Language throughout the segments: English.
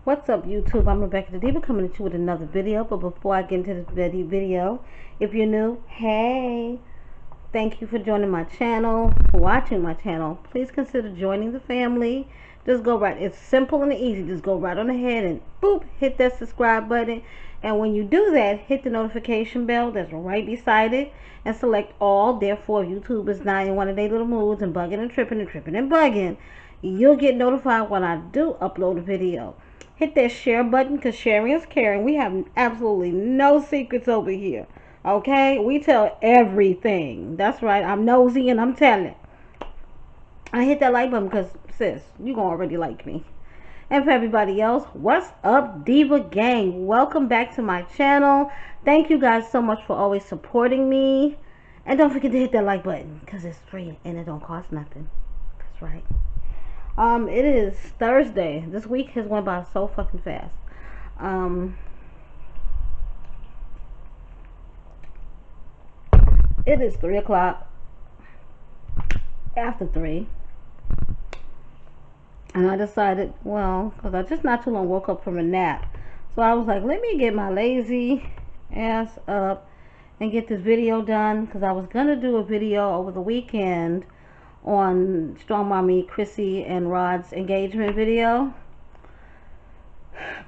What's up, YouTube? I'm Rebecca the Diva coming at you with another video. But before I get into this video, if you're new, hey, thank you for joining my channel, for watching my channel. Please consider joining the family. Just go right. It's simple and easy. Just go right on ahead and boop, hit that subscribe button. And when you do that, hit the notification bell that's right beside it and select all. Therefore, if YouTube is not in one of their little moods and bugging and tripping and bugging, you'll get notified when I do upload a video. Hit that share button because sharing is caring. We have absolutely no secrets over here. Okay? We tell everything. That's right. I'm nosy and I'm telling. I hit that like button because, sis, you gonna already like me. And for everybody else, what's up, Diva Gang? Welcome back to my channel. Thank you guys so much for always supporting me. And don't forget to hit that like button because it's free and it don't cost nothing. That's right. It is Thursday. This week has went by so fucking fast. It is 3 o'clock after 3. And I decided, well, because I just not too long woke up from a nap. So I was like, let me get my lazy ass up and get this video done. Because I was going to do a video over the weekend on Strong Mommy Chrissy and Rod's engagement video,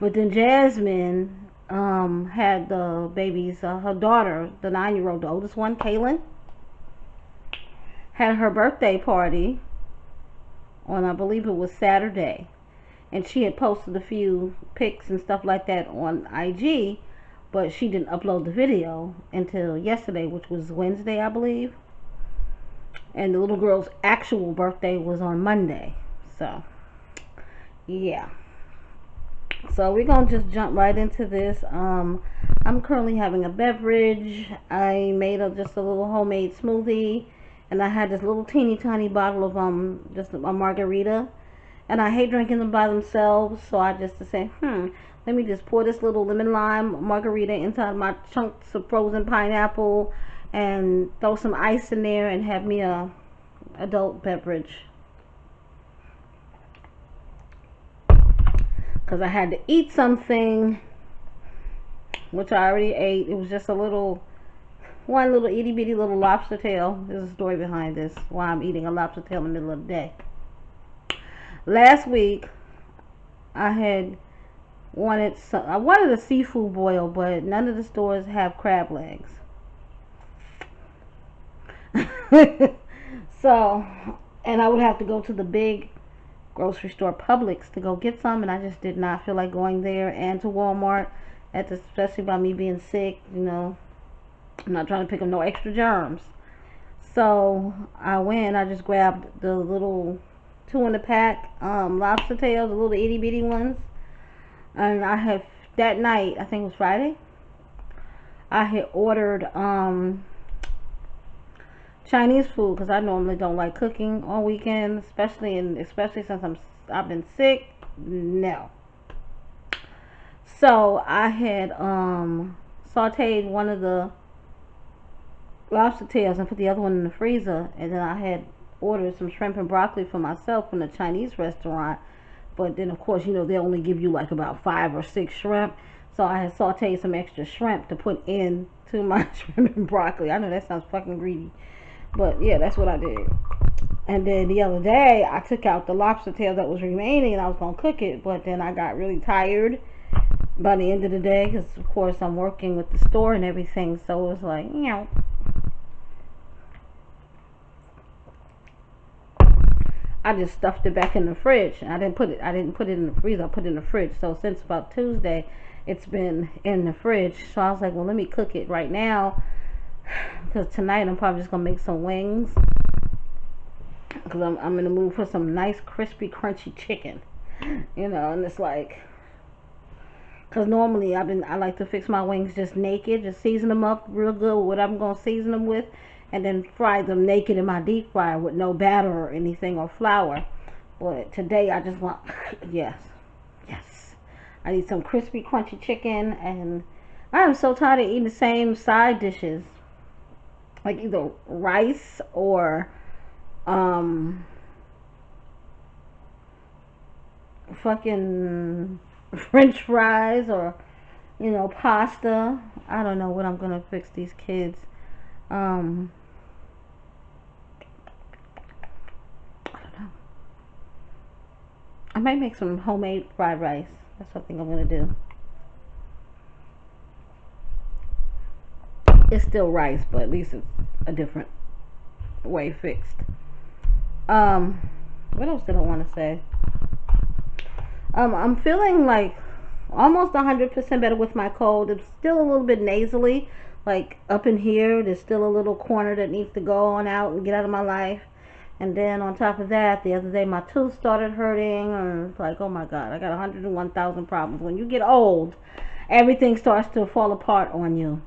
but then Jasmine had the baby's her daughter, the 9-year-old, the oldest one, Kaylin, had her birthday party on, I believe it was Saturday, and she had posted a few pics and stuff like that on IG, but she didn't upload the video until yesterday, which was Wednesday, I believe. And the little girl's actual birthday was on Monday. So, yeah. So, we're going to just jump right into this. I'm currently having a beverage. I made just a little homemade smoothie. And I had this little teeny tiny bottle of just a margarita. And I hate drinking them by themselves. So, I just said, let me just pour this little lemon lime margarita inside my chunks of frozen pineapple and throw some ice in there and have me a adult beverage, because I had to eat something, which I already ate. It was just one little itty bitty little lobster tail. There's a story behind this, why I'm eating a lobster tail in the middle of the day. Last week I wanted a seafood boil, but none of the stores have crab legs. So, and I would have to go to the big grocery store, Publix, to go get some, and I just did not feel like going there, and to Walmart, especially by me being sick. I'm not trying to pick up no extra germs. So I went, I just grabbed the little 2-in-a-pack lobster tails, the little itty bitty ones, and I have, that night, I think it was Friday, I had ordered Chinese food, because I normally don't like cooking on weekends, especially since I've been sick. No. So I had sauteed one of the lobster tails and put the other one in the freezer, and then I had ordered some shrimp and broccoli for myself from the Chinese restaurant. But then, of course, they only give you like about 5 or 6 shrimp. So I had sauteed some extra shrimp to put into my shrimp and broccoli. I know that sounds fucking greedy, but yeah, that's what I did. And then the other day, I took out the lobster tail that was remaining and I was going to cook it. But then I got really tired by the end of the day because, of course, I'm working with the store and everything. So it was like, I just stuffed it back in the fridge. I didn't put it in the freezer. I put it in the fridge. So since about Tuesday, it's been in the fridge. So I was like, well, let me cook it right now, because tonight I'm probably just gonna make some wings, because I'm in the mood for some nice crispy crunchy chicken, and it's like, because normally I like to fix my wings just naked, just season them up real good with what I'm gonna season them with, and then fry them naked in my deep fryer with no batter or anything or flour. But today I just want, yes, I need some crispy crunchy chicken, and I am so tired of eating the same side dishes, like either rice or fucking French fries or, you know, pasta. I don't know what I'm gonna fix these kids. Um, I don't know. I might make some homemade fried rice. That's something I'm gonna do. It's still rice, but at least it's a different way fixed. Um, what else did I want to say? I'm feeling like almost 100% better with my cold. It's still a little bit nasally, like up in here. There's still a little corner that needs to go on out and get out of my life. And then on top of that, the other day my tooth started hurting, and it's like, oh my God, I got 101,000 problems. When you get old, everything starts to fall apart on you.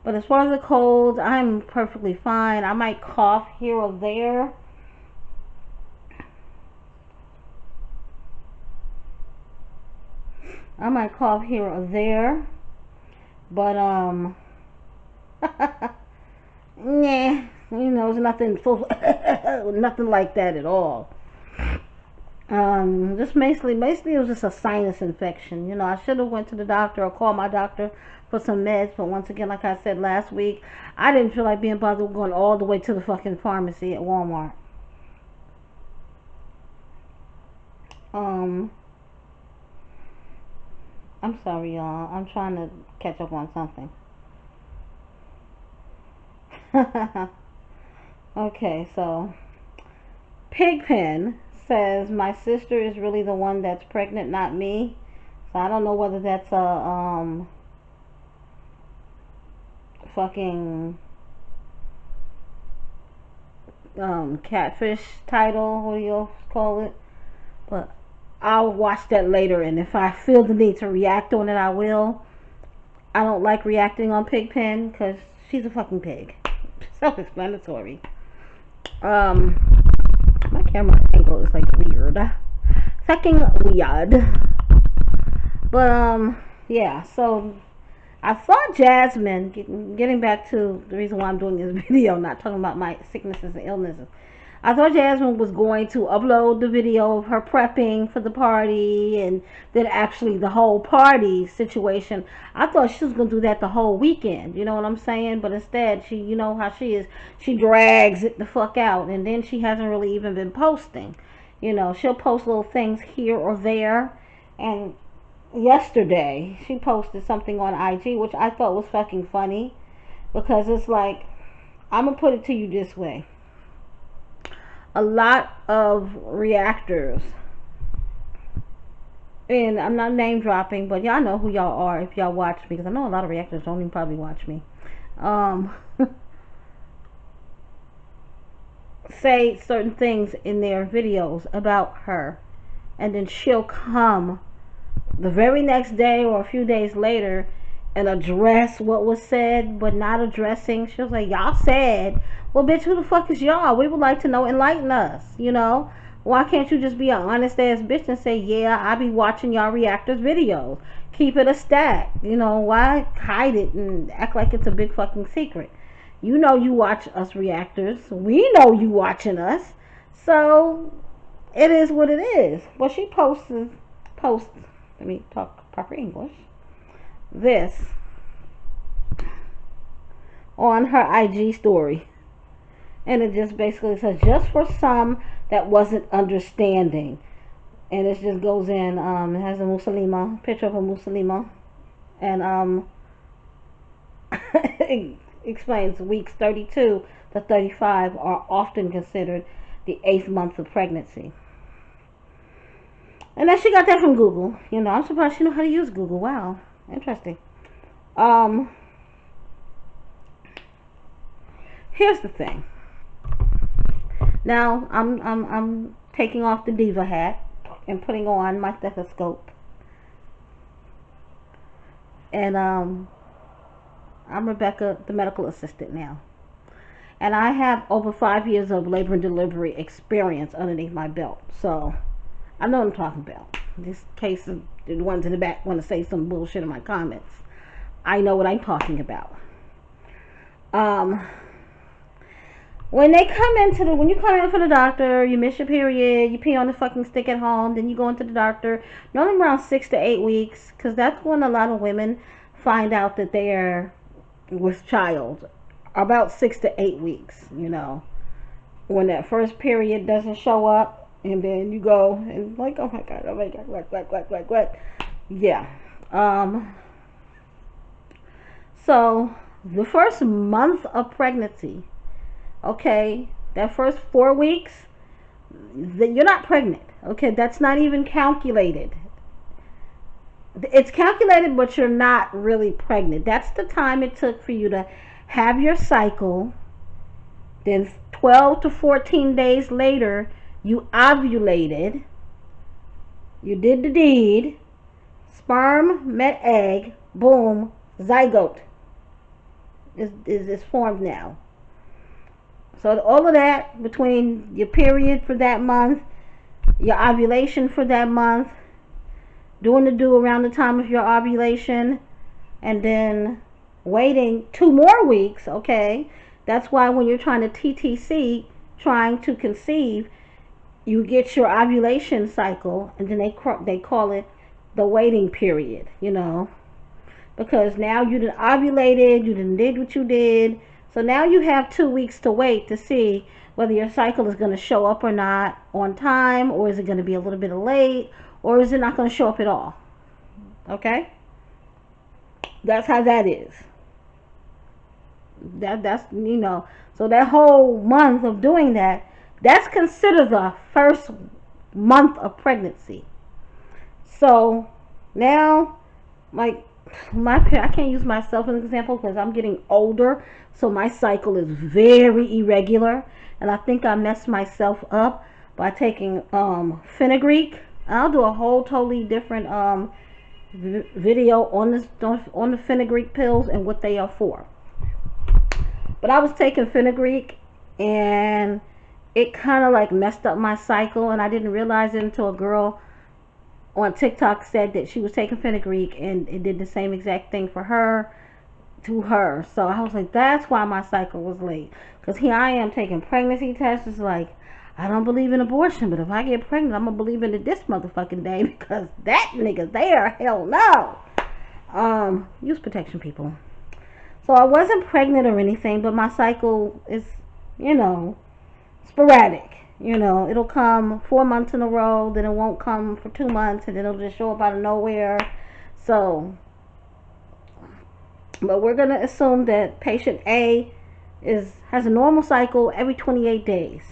But as far as the cold, I'm perfectly fine. I might cough here or there. I might cough here or there. But, nah, you know, it's nothing, nothing like that at all. Just basically it was just a sinus infection. You know, I should have went to the doctor or called my doctor for some meds, but once again, like I said last week, I didn't feel like being bothered with going all the way to the fucking pharmacy at Walmart. Um, I'm sorry, y'all. I'm trying to catch up on something. Okay, so Pigpen says my sister is really the one that's pregnant, not me. So I don't know whether that's a fucking catfish title, what do you call it? But I'll watch that later, and if I feel the need to react on it, I will. I don't like reacting on Pigpen because she's a fucking pig. Self-explanatory. Um, my camera angle is like weird, fucking weird. But yeah. So I thought Jasmine, getting back to the reason why I'm doing this video, not talking about my sicknesses and illnesses. I thought Jasmine was going to upload the video of her prepping for the party and then actually the whole party situation. I thought she was going to do that the whole weekend, you know what I'm saying? But instead, she, you know how she is, she drags it the fuck out, and then she hasn't really even been posting. You know, she'll post little things here or there, and yesterday she posted something on IG which I thought was fucking funny, because it's like, I'm going to put it to you this way. A lot of reactors, and I'm not name dropping, but y'all know who y'all are if y'all watch me, because I know a lot of reactors don't even probably watch me, say certain things in their videos about her, and then she'll come the very next day or a few days later and address what was said, but not addressing. She was like, y'all said, well, bitch, who the fuck is y'all? We would like to know, enlighten us, you know? Why can't you just be an honest ass bitch and say, yeah, I be watching y'all reactors videos. Keep it a stack. You know, why hide it and act like it's a big fucking secret? You know you watch us reactors. We know you watching us. So it is what it is. Well, she posts, let me talk proper English, this on her IG story. And it just basically says, just for some that wasn't understanding. And it just goes in, it has a Muslima, picture of a Muslima. And it explains weeks 32 to 35 are often considered the 8th month of pregnancy. And then she got that from Google. You know, I'm surprised she knew how to use Google. Wow. Interesting. Here's the thing. Now I'm taking off the diva hat and putting on my stethoscope. And I'm Rebecca, the medical assistant now. And I have over 5 years of labor and delivery experience underneath my belt. So I know what I'm talking about. This case of the ones in the back want to say some bullshit in my comments. I know what I'm talking about. when you come in for the doctor, you miss your period, you pee on the fucking stick at home, then you go into the doctor, normally around 6 to 8 weeks, because that's when a lot of women find out that they are with child. About 6 to 8 weeks, when that first period doesn't show up, and then you go and like, oh my god, what? Yeah. So the first month of pregnancy, okay, that first 4 weeks, you're not pregnant. Okay, that's not even calculated. It's calculated, but you're not really pregnant. That's the time it took for you to have your cycle. Then 12 to 14 days later, you ovulated. You did the deed. Sperm met egg. Boom. Zygote is formed now. So all of that between your period for that month, your ovulation for that month, doing the do around the time of your ovulation, and then waiting 2 more weeks, okay? That's why when you're trying to TTC, trying to conceive, you get your ovulation cycle, and then they call it the waiting period, because now you done ovulated, you done did what you did, so now you have 2 weeks to wait to see whether your cycle is going to show up or not on time, or is it going to be a little bit late, or is it not going to show up at all. Okay? That's how that is. That's so that whole month of doing that's considered the first month of pregnancy. So now, like, I can't use myself as an example because I'm getting older, so my cycle is very irregular, and I think I messed myself up by taking fenugreek. I'll do a whole totally different video on the fenugreek pills and what they are for. But I was taking fenugreek, and it kind of like messed up my cycle, and I didn't realize it until a girl on TikTok said that she was taking fenugreek and it did the same exact thing for her, to her. So I was like, that's why my cycle was late. Because here I am taking pregnancy tests. It's like, I don't believe in abortion, but if I get pregnant, I'm going to believe in it this motherfucking day, because that nigga there, hell no. Use protection, people. So I wasn't pregnant or anything, but my cycle is, sporadic. It'll come 4 months in a row, then it won't come for 2 months, and then it'll just show up out of nowhere. So, but we're going to assume that patient A has a normal cycle every 28 days.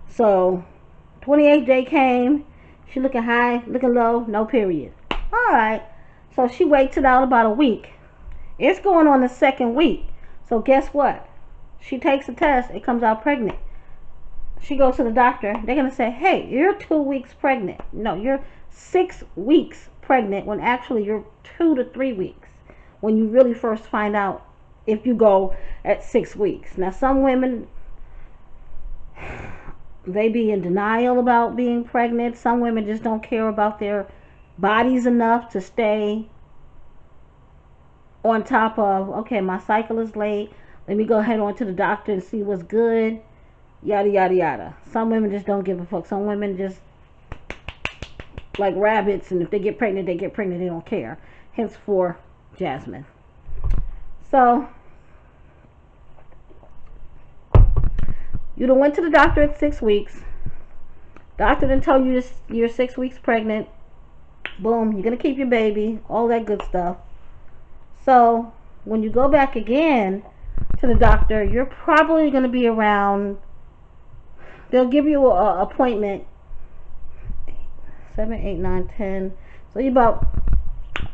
So, 28th day came, she looking high, looking low, no period. Alright, so she waits it out about a week. It's going on the second week. So guess what? She takes a test, it comes out pregnant. She goes to the doctor, they're going to say, hey, you're 2 weeks pregnant. No, you're 6 weeks pregnant, when actually you're 2 to 3 weeks when you really first find out, if you go at 6 weeks. Now some women, they be in denial about being pregnant. Some women just don't care about their bodies enough to stay on top of, okay, my cycle is late, let me go ahead on to the doctor and see what's good, yada yada yada. Some women just don't give a fuck. Some women just like rabbits, and if they get pregnant, they get pregnant, they don't care. Hence for Jasmine. So you done went to the doctor at 6 weeks. Doctor done told you you're 6 weeks pregnant. Boom, you're gonna keep your baby, all that good stuff. So when you go back again to the doctor, you're probably gonna be around, they'll give you an appointment 7, 8, 9, 10. So you're about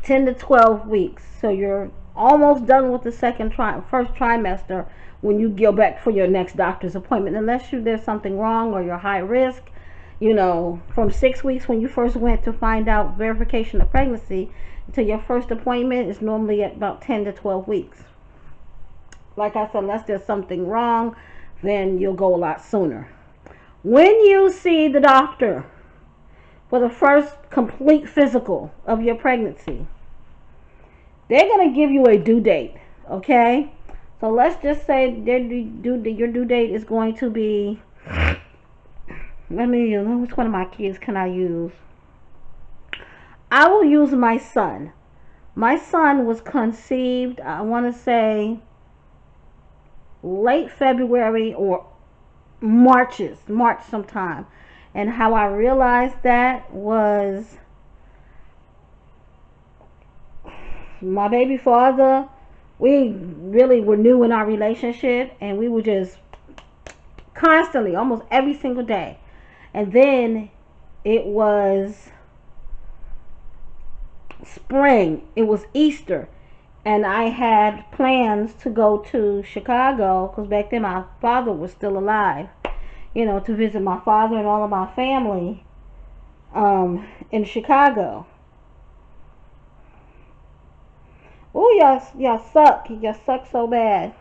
10 to 12 weeks. So you're almost done with the first trimester when you go back for your next doctor's appointment, unless there's something wrong or you're high risk. From 6 weeks when you first went to find out verification of pregnancy until your first appointment is normally at about 10 to 12 weeks. Like I said, unless there's something wrong, then you'll go a lot sooner. When you see the doctor for the first complete physical of your pregnancy, they're going to give you a due date, okay? So let's just say your due date is going to be, let me use, which one of my kids can I use? I will use my son. My son was conceived, I want to say, late February or March sometime. And how I realized that was my baby father, we really were new in our relationship, and we were just constantly, almost every single day. And then it was spring, it was Easter, and I had plans to go to Chicago, because back then my father was still alive, to visit my father and all of my family in Chicago. Oh, y'all suck. Y'all suck so bad.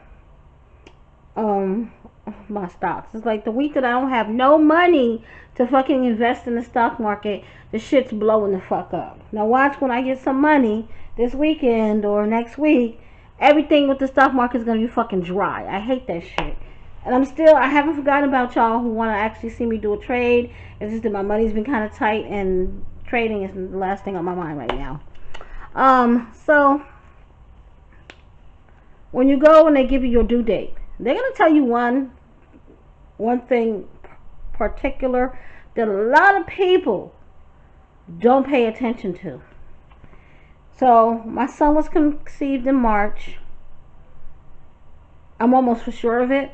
My stocks. It's like the week that I don't have no money to fucking invest in the stock market, the shit's blowing the fuck up. Now watch when I get some money this weekend or next week, everything with the stock market is gonna be fucking dry. I hate that shit. And I haven't forgotten about y'all who want to actually see me do a trade. It's just that my money's been kind of tight, and trading is the last thing on my mind right now. So when you go and they give you your due date, they're gonna tell you one thing particular that a lot of people don't pay attention to. So my son was conceived in March. I'm almost for sure of it.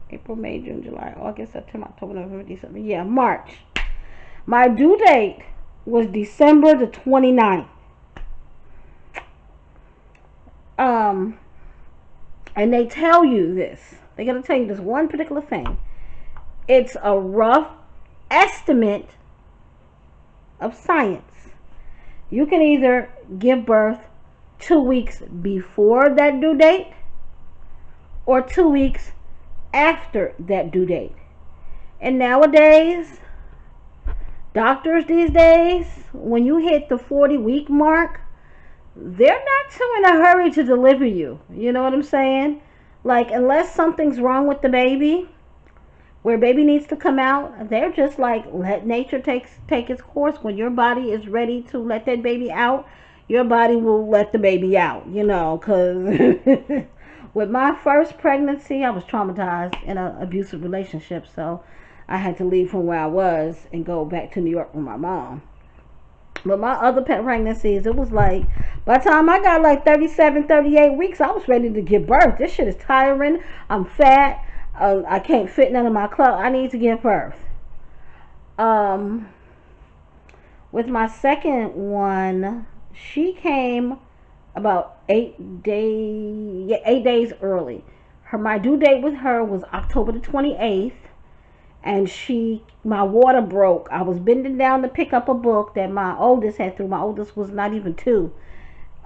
April, May, June, July, August, September, October, November, December. Yeah, March. My due date was December the 29th. And they tell you this. They're going to tell you this one particular thing. It's a rough estimate of science. You can either give birth 2 weeks before that due date or 2 weeks after that due date. And nowadays, doctors these days, when you hit the 40-week mark, they're not too in a hurry to deliver you. You know what I'm saying? Like, unless something's wrong with the baby, where baby needs to come out, they're just like, let nature take its course. When your body is ready to let that baby out, your body will let the baby out, because with my first pregnancy, I was traumatized in an abusive relationship, so I had to leave from where I was and go back to New York with my mom. But my other pregnancies, it was like, by the time I got like 37, 38 weeks, I was ready to give birth. This shit is tiring. I'm fat. I can't fit none of my clothes. I need to give birth. With my second one, she came about 8 days early. My due date with her was October the 28th. And my water broke. I was bending down to pick up a book that my oldest had threw. My oldest was not even 2.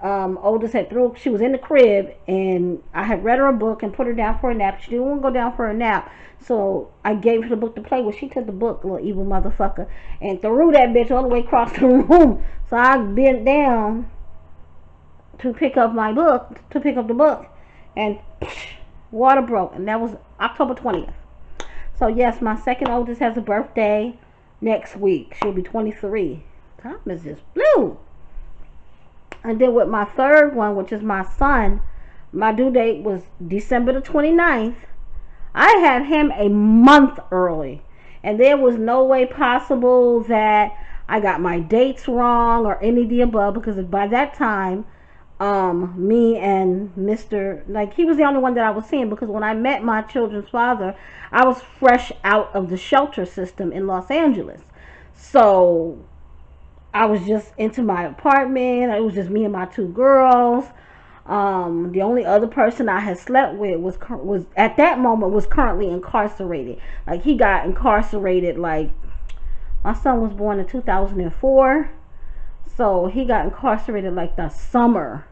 Oldest had threw. She was in the crib, and I had read her a book and put her down for a nap. She didn't want to go down for a nap, so I gave her the book to play with. She took the book, little evil motherfucker, and threw that bitch all the way across the room. So I bent down to pick up the book, and water broke, and that was October 20th. So yes, my second oldest has a birthday next week. She'll be 23. Time is just blue. And then with my third one, which is my son, my due date was December the 29th. I had him a month early. And there was no way possible that I got my dates wrong or any of the above, because by that time, me and Mr. Like, he was the only one that I was seeing, because when I met my children's father, I was fresh out of the shelter system in Los Angeles. So I was just into my apartment. It was just me and my 2 girls. The only other person I had slept with was at that moment was currently incarcerated. Like, he got incarcerated, like, my son was born in 2004. So he got incarcerated like the summer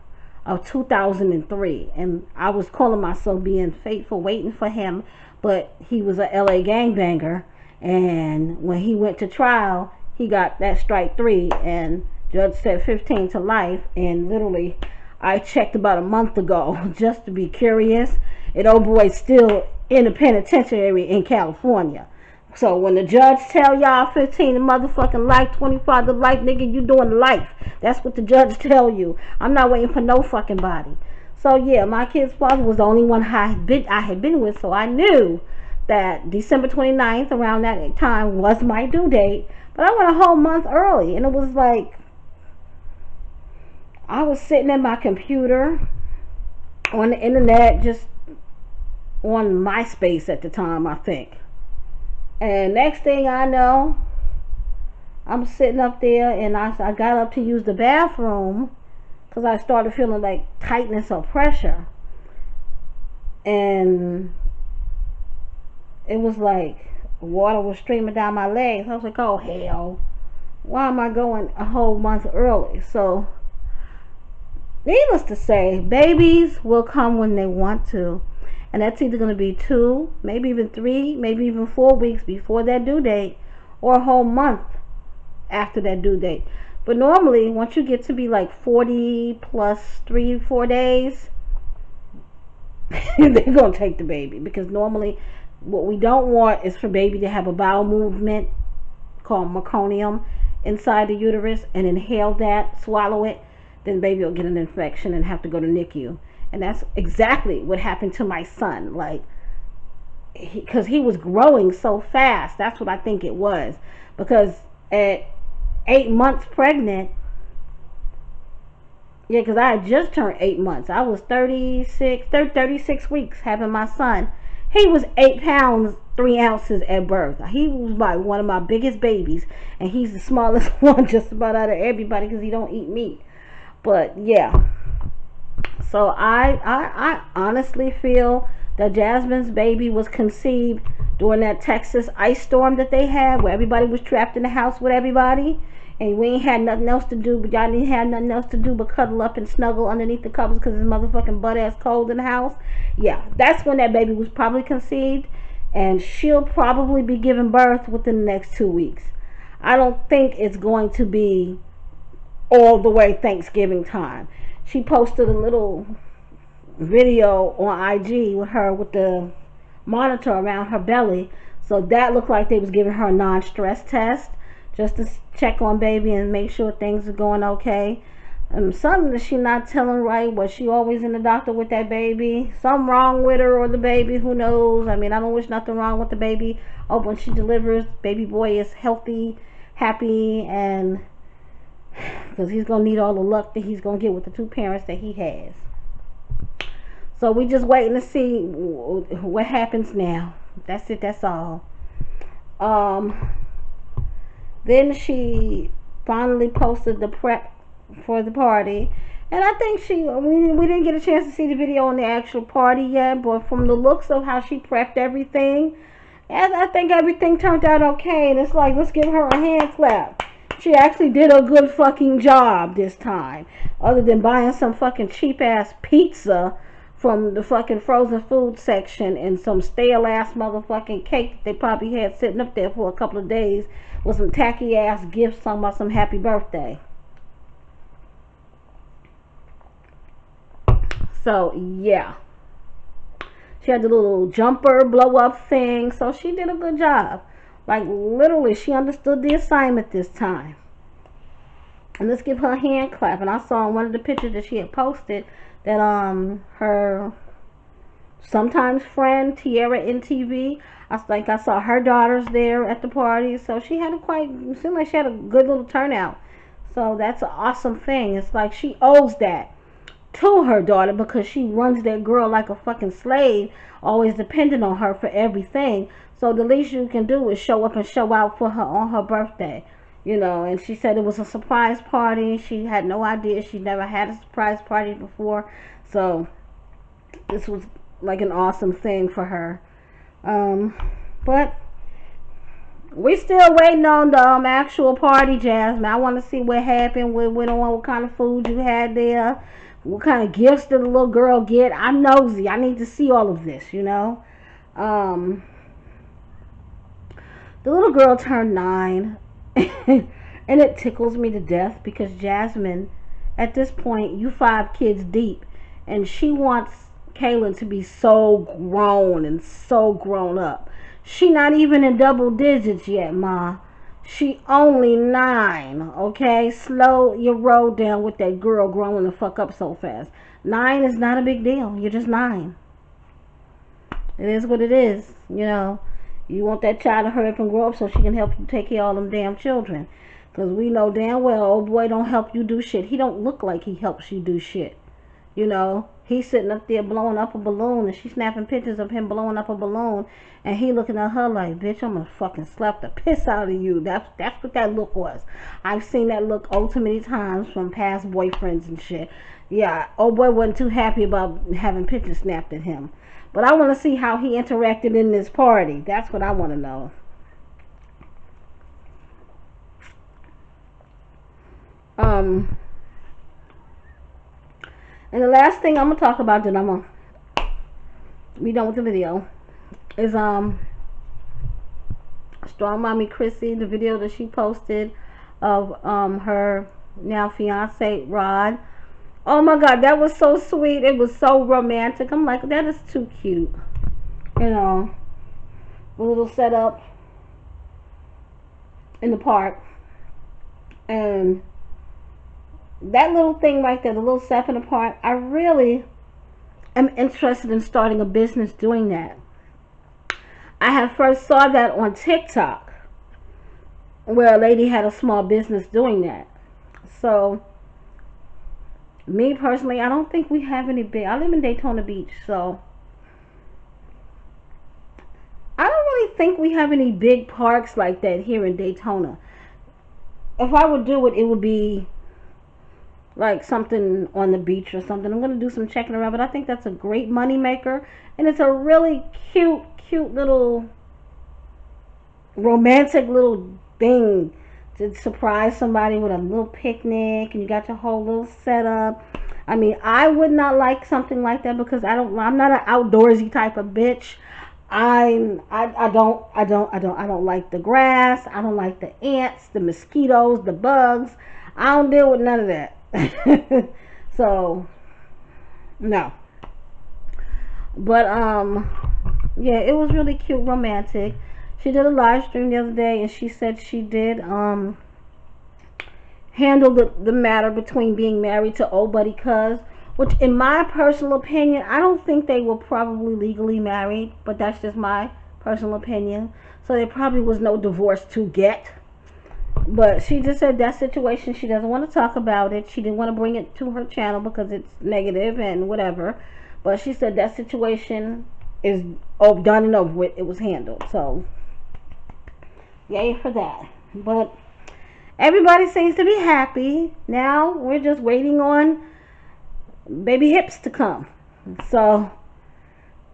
of 2003. And I was calling myself being faithful, waiting for him. But he was a LA gangbanger. And when he went to trial, he got that strike 3. And judge said 15 to life. And literally, I checked about a month ago just to be curious. And old boy's still in the penitentiary in California. So when the judge tell y'all 15 to motherfucking life, 25 to life, nigga, you doing life. That's what the judge tell you. I'm not waiting for no fucking body. So yeah, my kid's father was the only one I had been with, so I knew that December 29th, around that time, was my due date. But I went a whole month early, and it was like, I was sitting at my computer on the internet, just on MySpace at the time, I think. And next thing I know, I'm sitting up there, and I got up to use the bathroom because I started feeling like tightness or pressure. And it was like water was streaming down my legs. I was like, oh hell, why am I going a whole month early? So, needless to say, babies will come when they want to. And that's either going to be 2, maybe even 3, maybe even 4 weeks before that due date, or a whole month after that due date. But normally, once you get to be like 40 plus 3-4 days, they're going to take the baby. Because normally, what we don't want is for baby to have a bowel movement called meconium inside the uterus and inhale that, swallow it. Then baby will get an infection and have to go to NICU. And that's exactly what happened to my son. Like, because he was growing so fast. That's what I think it was. Because at 8 months pregnant, yeah, because I had just turned 8 months. I was 36 weeks having my son. He was 8 pounds 3 ounces at birth. He was like one of my biggest babies, and he's the smallest one just about out of everybody because he don't eat meat. But yeah, so I honestly feel that Jasmine's baby was conceived during that Texas ice storm that they had, where everybody was trapped in the house with everybody, and we ain't had nothing else to do, but y'all didn't have nothing else to do but cuddle up and snuggle underneath the covers because it's motherfucking butt ass cold in the house. Yeah, that's when that baby was probably conceived, and she'll probably be giving birth within the next 2 weeks. I don't think it's going to be all the way Thanksgiving time. She posted a little video on IG with her with the monitor around her belly, so that looked like they was giving her a non-stress test just to check on baby and make sure things are going okay. Something that she not telling right. Was she always in the doctor with that baby? Something wrong with her or the baby, who knows? I mean, I don't wish nothing wrong with the baby. Oh, when she delivers, baby boy is healthy, happy, and because he's gonna need all the luck that he's gonna get with the 2 parents that he has. So we just waiting to see what happens now. That's it. That's all. Then she finally posted the prep for the party, and I think we didn't get a chance to see the video on the actual party yet, but from the looks of how she prepped everything, and I think everything turned out okay. And it's like, let's give her a hand clap. She actually did a good fucking job this time, other than buying some fucking cheap ass pizza from the fucking frozen food section and some stale ass motherfucking cake that they probably had sitting up there for a couple of days with some tacky ass gifts talking about some happy birthday. So yeah, she had the little jumper blow up thing, so she did a good job. Like, literally, she understood the assignment this time. And let's give her a hand clap. And I saw in one of the pictures that she had posted that her sometimes friend Tiara NTV, I think I saw her daughters there at the party. So she had it seemed like she had a good little turnout. So that's an awesome thing. It's like she owes that to her daughter because she runs that girl like a fucking slave, always depending on her for everything. So the least you can do is show up and show out for her on her birthday, you know. And she said it was a surprise party. She had no idea. She never had a surprise party before. So this was like an awesome thing for her. But we still waiting on the actual party, Jasmine. I want to see what happened, what went on, what kind of food you had there, what kind of gifts did the little girl get. I'm nosy. I need to see all of this, you know. The little girl turned 9, and it tickles me to death because Jasmine at this point, you 5 kids deep, and she wants Kaylin to be so grown and so grown up. She not even in double digits yet, ma. She only 9, okay? Slow your roll down with that girl growing the fuck up so fast. 9 is not a big deal. You're just 9. It is what it is, you know. You want that child to hurry up and grow up so she can help you take care of all them damn children. Because we know damn well old boy don't help you do shit. He don't look like he helps you do shit. You know, he's sitting up there blowing up a balloon, and she's snapping pictures of him blowing up a balloon, and he looking at her like, bitch, I'm gonna fucking slap the piss out of you. That's what that look was. I've seen that look oh too many times from past boyfriends and shit. Yeah, old boy wasn't too happy about having pictures snapped at him. But I want to see how he interacted in this party. That's what I want to know. And the last thing I'm gonna talk about, that I'm gonna be done with the video, is Strong Mommy Chrissy, the video that she posted of her now fiance Rod. Oh my god, that was so sweet. It was so romantic. I'm like, that is too cute. You know, a little setup in the park, and that little thing right there, the little step in the park, I really am interested in starting a business doing that. I had first saw that on TikTok, where a lady had a small business doing that. So, me personally, I don't think we have any big, I live in Daytona Beach, so I don't really think we have any big parks like that here in Daytona. If I would do it, it would be like something on the beach or something. I'm going to do some checking around, but I think that's a great money maker, and it's a really cute little romantic little thing to surprise somebody with a little picnic, and you got your whole little setup. I mean, I would not like something like that because I'm not an outdoorsy type of bitch. I don't like the grass. I don't like the ants, the mosquitoes, the bugs. I don't deal with none of that. So no. But yeah, it was really cute, romantic. She did a live stream the other day, and she said she did handle the matter between being married to old buddy cuz, which in my personal opinion, I don't think they were probably legally married, but that's just my personal opinion. So there probably was no divorce to get. But she just said that situation, she doesn't want to talk about it. She didn't want to bring it to her channel because it's negative and whatever. But she said that situation is done and over with. It was handled. So, yay for that. But everybody seems to be happy. Now we're just waiting on baby hips to come. So,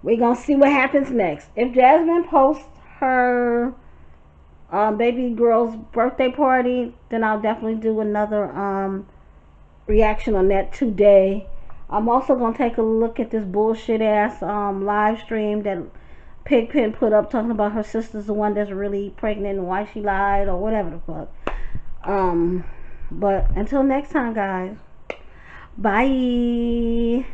we're going to see what happens next. If Jasmine posts her baby girl's birthday party, then I'll definitely do another reaction on that today. I'm also gonna take a look at this bullshit ass live stream that Pigpen put up talking about her sister's the one that's really pregnant and why she lied or whatever the fuck. But until next time, guys, bye.